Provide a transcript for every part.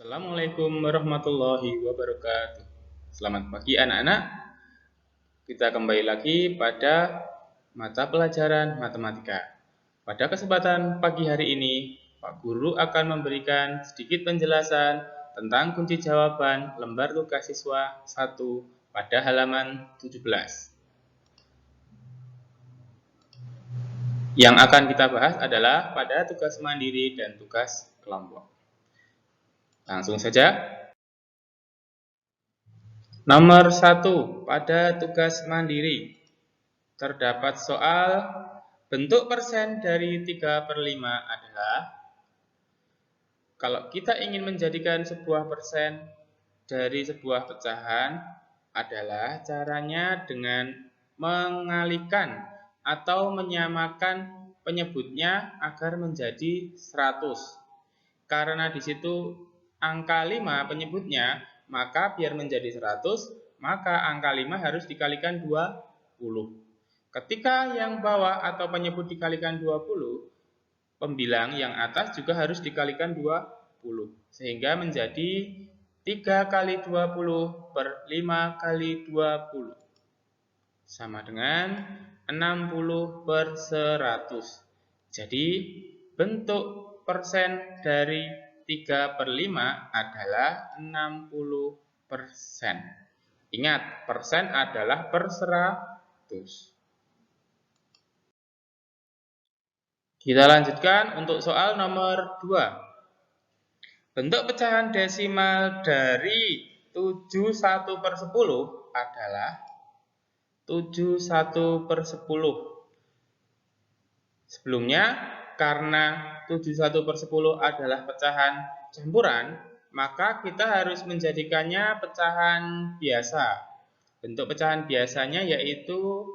Assalamualaikum warahmatullahi wabarakatuh. Selamat pagi anak-anak. Kita kembali lagi pada mata pelajaran matematika. Pada kesempatan pagi hari ini, Pak Guru akan memberikan sedikit penjelasan tentang kunci jawaban lembar tugas siswa 1 pada halaman 17. Yang akan kita bahas adalah pada tugas mandiri dan tugas kelompok. Langsung saja. Nomor 1 pada tugas mandiri. Terdapat soal bentuk persen dari 3/5 adalah, kalau kita ingin menjadikan sebuah persen dari sebuah pecahan adalah caranya dengan mengalihkan atau menyamakan penyebutnya agar menjadi 100. Karena di situ angka 5 penyebutnya, maka biar menjadi 100, maka angka 5 harus dikalikan 20. Ketika yang bawah atau penyebut dikalikan 20, pembilang yang atas juga harus dikalikan 20. Sehingga menjadi 3 kali 20 per 5 kali 20. Sama dengan 60 per 100. Jadi bentuk persen dari 3/5 adalah 60%. Ingat, persen adalah per 100. Kita lanjutkan untuk soal nomor 2. Bentuk pecahan desimal dari 71/10 adalah 71/10. Sebelumnya, karena 71/10 adalah pecahan campuran, maka kita harus menjadikannya pecahan biasa. Bentuk pecahan biasanya yaitu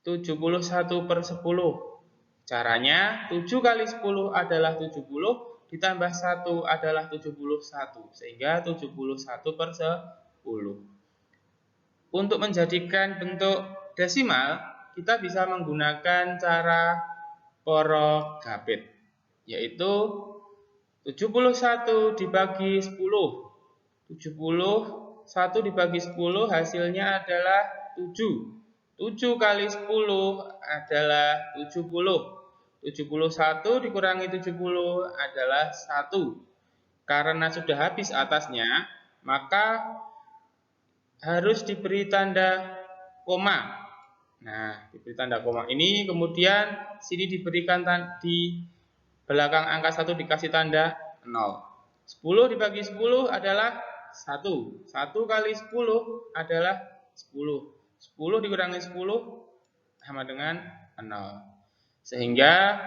71/10. Caranya 7 kali 10 adalah 70, ditambah 1 adalah 71, sehingga 71/10. Untuk menjadikan bentuk desimal, kita bisa menggunakan cara Poro Gapit, yaitu 71 dibagi 10. 71 dibagi 10 hasilnya adalah 7. 7 kali 10 adalah 70. 71 dikurangi 70 adalah 1. Karena sudah habis atasnya, maka harus diberi tanda koma. Nah, diberi tanda koma ini, kemudian sini diberikan di belakang angka 1 dikasih tanda 0. 10 dibagi 10 adalah 1. 1 kali 10 adalah 10. 10 dikurangi 10 sama dengan 0. Sehingga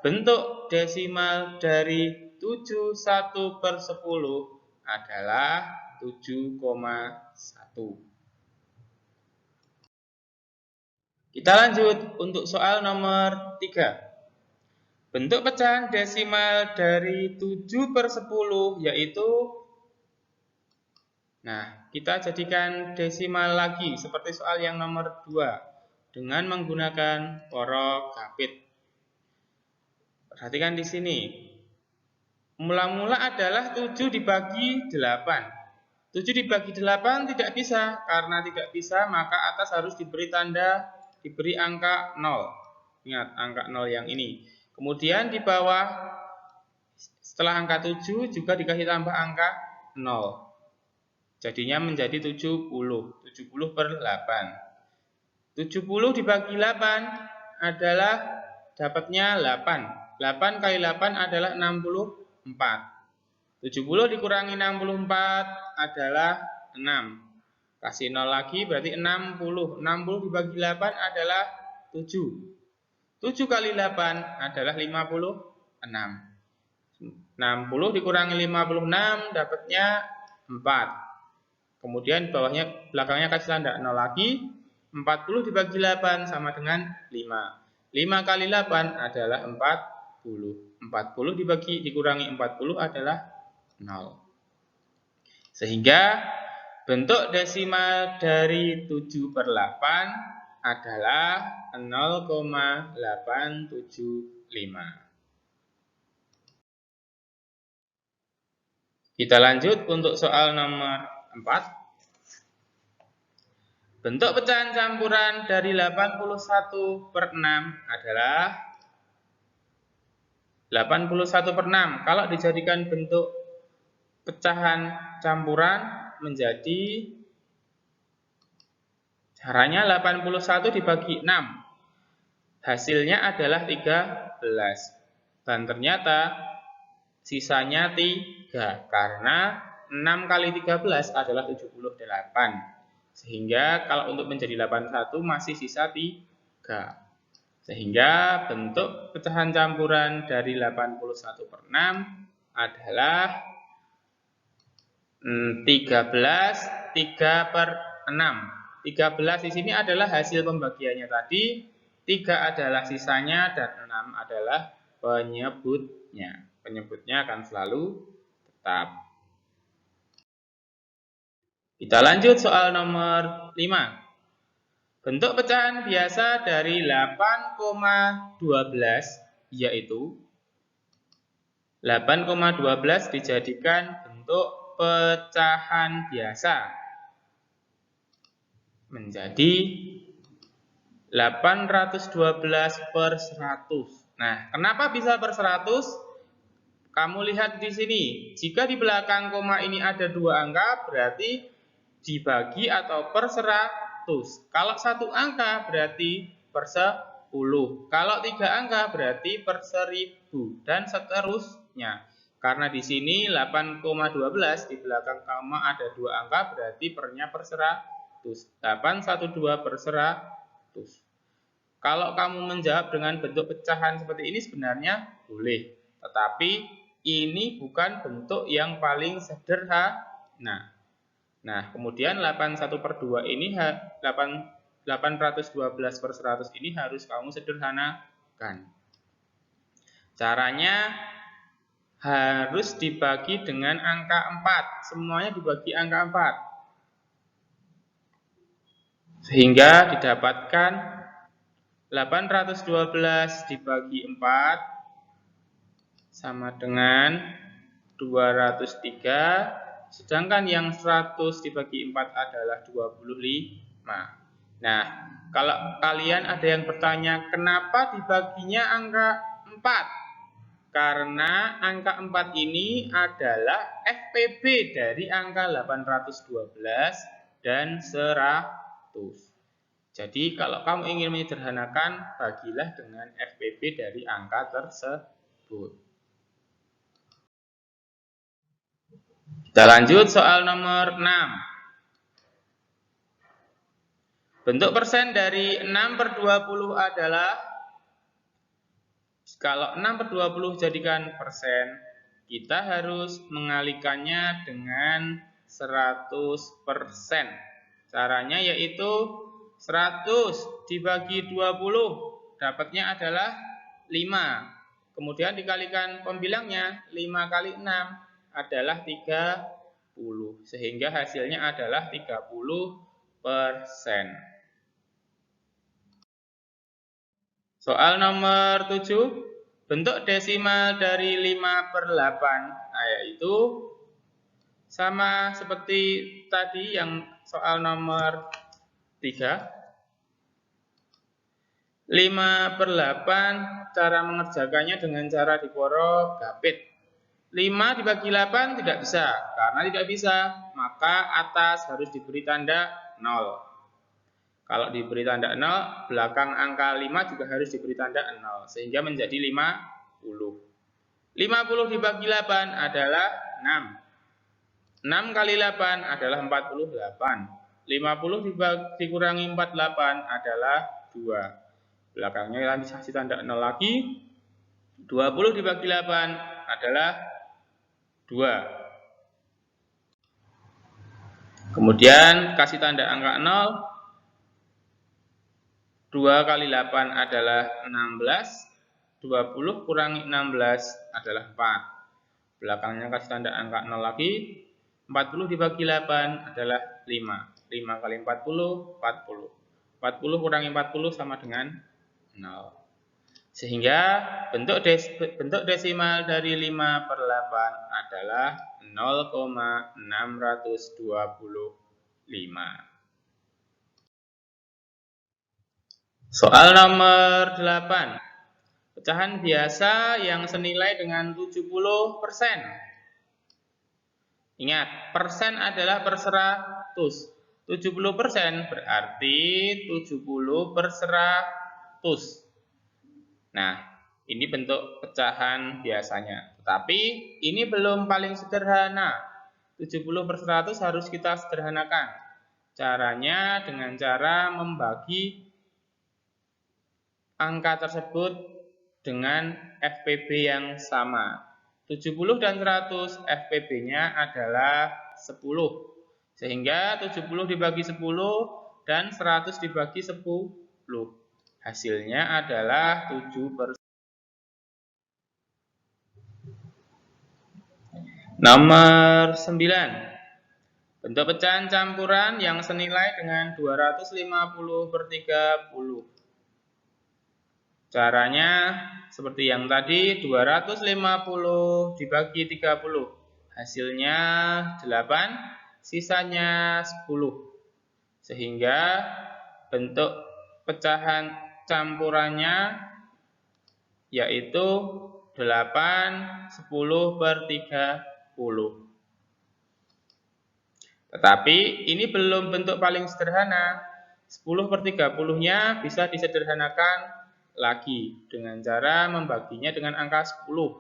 bentuk desimal dari 71/10 adalah 7,1. Kita lanjut untuk soal nomor 3. Bentuk pecahan desimal dari 7/10 yaitu, kita jadikan desimal lagi seperti soal yang nomor 2 dengan menggunakan Poro Gapit. Perhatikan di sini. Mula-mula adalah 7 dibagi 8. 7 dibagi 8 tidak bisa. Karena tidak bisa, maka atas harus diberi angka 0. Ingat, angka 0 yang ini. Kemudian di bawah, setelah angka 7 juga dikasih tambah angka 0. Jadinya menjadi 70. 70/8. 70 dibagi 8 adalah dapatnya 8. 8 kali 8 adalah 64. 70 dikurangi 64 adalah 6. Kasih 0 lagi berarti 60. 60 dibagi 8 adalah 7. 7 kali 8 adalah 56. 60 dikurangi 56 dapatnya 4. Kemudian belakangnya kasih tanda 0 lagi. 40 dibagi 8 sama dengan 5. 5 kali 8 adalah 40. 40 dikurangi 40 adalah 0. Sehingga bentuk desimal dari 7/8 adalah 0,875. Kita lanjut untuk soal nomor 4. Bentuk pecahan campuran dari 81/6 adalah 81/6. Kalau dijadikan bentuk pecahan campuran menjadi caranya 81 dibagi 6. Hasilnya adalah 13. Dan ternyata sisanya 3 karena 6 kali 13 adalah 78. Sehingga kalau untuk menjadi 81 masih sisa 3. Sehingga bentuk pecahan campuran dari 81/6 adalah 13 3/6. 13 di sini adalah hasil pembagiannya tadi, 3 adalah sisanya, dan 6 adalah penyebutnya. Penyebutnya akan selalu tetap. Kita lanjut soal nomor 5. Bentuk pecahan biasa dari 8,12 yaitu 8,12 dijadikan bentuk pecahan biasa menjadi 812/100. Nah, kenapa bisa per 100? Kamu lihat di sini, jika di belakang koma ini ada 2 angka, berarti dibagi atau per 100. Kalau 1 angka berarti per 10. Kalau 3 angka berarti per 1000 dan seterusnya. Karena di sini 8,12 di belakang koma ada 2 angka berarti pernya per 100. 812/100. Kalau kamu menjawab dengan bentuk pecahan seperti ini sebenarnya boleh, tetapi ini bukan bentuk yang paling sederhana. Nah, kemudian 81/2 ini 812/100 ini harus kamu sederhanakan. Caranya harus dibagi dengan angka 4. Semuanya dibagi angka 4. Sehingga didapatkan 812 dibagi 4 sama dengan 203. Sedangkan yang 100 dibagi 4 adalah 25. Nah, kalau kalian ada yang bertanya, kenapa dibaginya angka 4? Karena angka 4 ini adalah FPB dari angka 812 dan 100. Jadi, kalau kamu ingin menyederhanakan, bagilah dengan FPB dari angka tersebut. Kita lanjut soal nomor 6. Bentuk persen dari 6/20 adalah, kalau 6/20 jadikan persen, kita harus mengalikannya dengan 100%. Caranya yaitu 100 dibagi 20, dapatnya adalah 5. Kemudian dikalikan pembilangnya, 5 kali 6 adalah 30. Sehingga hasilnya adalah 30%. Soal nomor 7. Bentuk desimal dari 5/8 yaitu sama seperti tadi yang soal nomor 3. 5/8 cara mengerjakannya dengan cara diporo gapit. 5 dibagi 8 tidak bisa. Karena tidak bisa, maka atas harus diberi tanda 0. Kalau diberi tanda 0, belakang angka 5 juga harus diberi tanda 0. Sehingga menjadi 50. 50 dibagi 8 adalah 6. 6 kali 8 adalah 48. 50 dikurangi 48 adalah 2. Belakangnya kita kasih tanda 0 lagi. 20 dibagi 8 adalah 2. Kemudian kasih tanda angka 0. 2 kali 8 adalah 16. 20 kurangi 16 adalah 4. Belakangnya kasih tanda angka 0 lagi. 40 dibagi 8 adalah 5. 5 kali 40, 40. 40 kurangi 40 sama dengan 0. Sehingga bentuk desimal dari 5/8 adalah 0,625. Soal nomor 8. Pecahan biasa yang senilai dengan 70%. Ingat, persen adalah per 100. 70% berarti 70 per 100. Nah, ini bentuk pecahan biasanya. Tetapi ini belum paling sederhana. 70 per 100 harus kita sederhanakan. Caranya dengan cara membagi angka tersebut dengan FPB yang sama. 70 dan 100 FPB-nya adalah 10. Sehingga 70 dibagi 10 dan 100 dibagi 10. Hasilnya adalah 7%. Nomor 9. Bentuk pecahan campuran yang senilai dengan 250 per 30. Caranya seperti yang tadi, 250 dibagi 30. Hasilnya 8, sisanya 10. Sehingga bentuk pecahan campurannya yaitu 8, 10 per 30. Tetapi ini belum bentuk paling sederhana. 10 per 30-nya bisa disederhanakan lagi dengan cara membaginya dengan angka 10.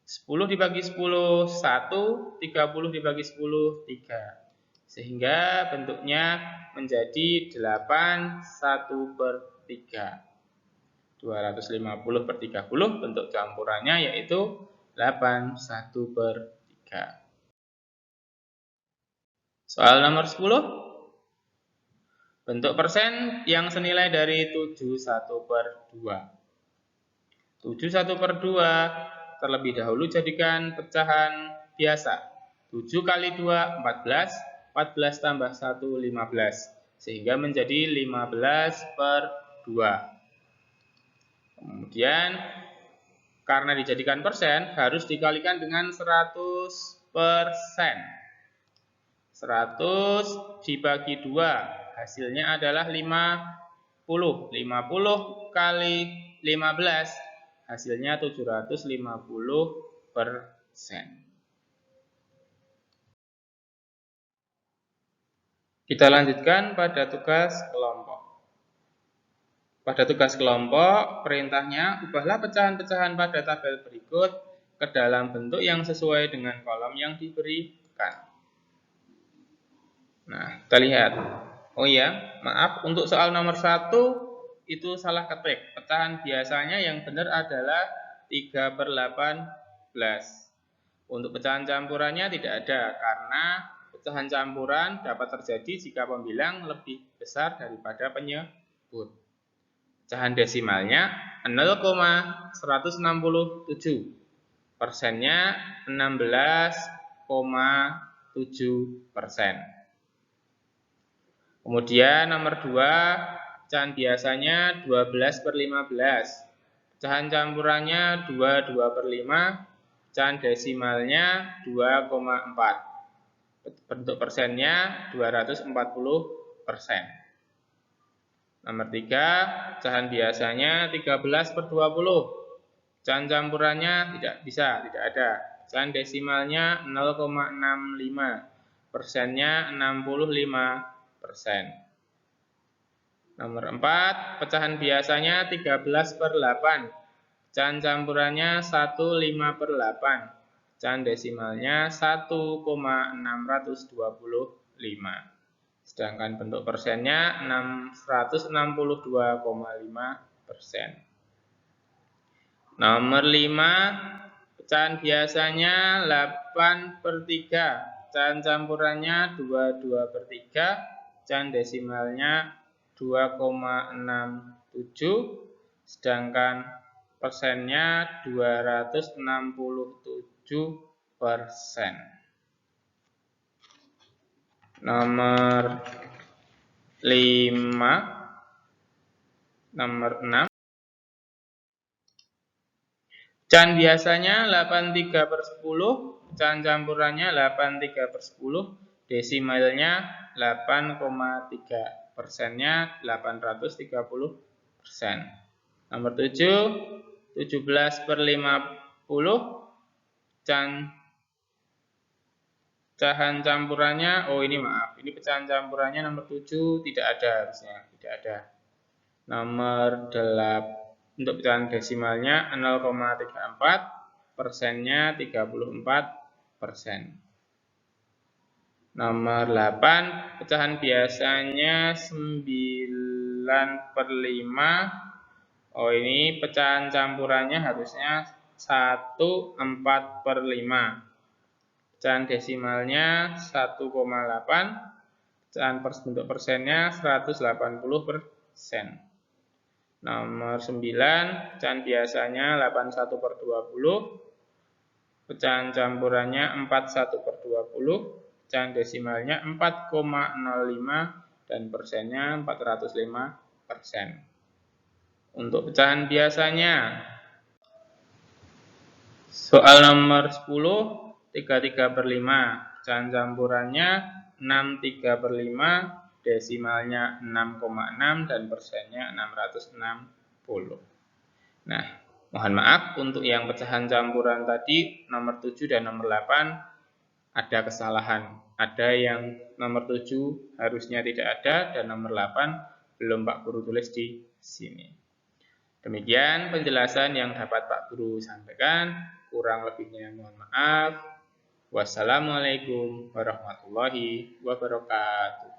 10 dibagi 10, 1, 30 dibagi 10, 3. Sehingga bentuknya menjadi 8, 1 per 3. 250 per 30 bentuk campurannya yaitu 8, 1 per 3. Soal nomor 10. Bentuk persen yang senilai dari 71 per 2. 71 per 2 terlebih dahulu jadikan pecahan biasa. 7 kali 2, 14. 14 tambah 1, 15. Sehingga menjadi 15 per 2. Kemudian, karena dijadikan persen, harus dikalikan dengan 100%. 100 dibagi 2. Hasilnya adalah 50. 50 kali 15. Hasilnya 750%. Kita lanjutkan pada tugas kelompok. Pada tugas kelompok, perintahnya ubahlah pecahan-pecahan pada tabel berikut ke dalam bentuk yang sesuai dengan kolom yang diberikan. Nah, kita lihat. Oh iya, maaf, untuk soal nomor 1 itu salah ketik. Pecahan biasanya yang benar adalah 3/18. Untuk pecahan campurannya tidak ada, karena pecahan campuran dapat terjadi jika pembilang lebih besar daripada penyebut. Pecahan desimalnya 0,167. Persennya 16,7%. Kemudian nomor 2, pecahan biasanya 12 per 15. Pecahan campurannya 2 per 5. Pecahan desimalnya 2,4. Bentuk persennya 240%. Nomor 3, pecahan biasanya 13 per 20. Pecahan campurannya tidak ada. Pecahan desimalnya 0,65. Persennya 65%. Nomor 4, pecahan biasanya 13 per 8. Pecahan campurannya 15 per 8. Pecahan desimalnya 1,625. Sedangkan bentuk persennya 162,5%. Nomor 5, pecahan biasanya 8 per 3. Pecahan campurannya 22 per 3. Pecahan desimalnya 2,67. Sedangkan persennya 267%. Nomor 5, nomor 6. Pecahan biasanya 83/10, pecahan campurannya 83/10, desimalnya 8,3, persennya 830%. Nomor 7, 17/50, pecahan campurannya, ini pecahan campurannya nomor 7 tidak ada harusnya, tidak ada. Nomor 8, untuk pecahan desimalnya 0,34, persennya 34%. Nomor 8, pecahan biasanya 9/5. Ini pecahan campurannya harusnya 1/4/5. Pecahan desimalnya 1,8. Pecahan bentuk persennya 180%. Nomor 9, pecahan biasanya 81/20. Pecahan campurannya 41/20. Pecahan desimalnya 4,05 dan persennya 405%. Untuk pecahan biasanya, soal nomor 10, 33/5, pecahan campurannya 63/5, desimalnya 6,6 dan persennya 660. Nah, mohon maaf untuk yang pecahan campuran tadi nomor 7 dan nomor 8 ada kesalahan. Ada yang nomor 7 harusnya tidak ada dan nomor 8 belum Pak Guru tulis di sini. Demikian penjelasan yang dapat Pak Guru sampaikan. Kurang lebihnya mohon maaf. Wassalamualaikum warahmatullahi wabarakatuh.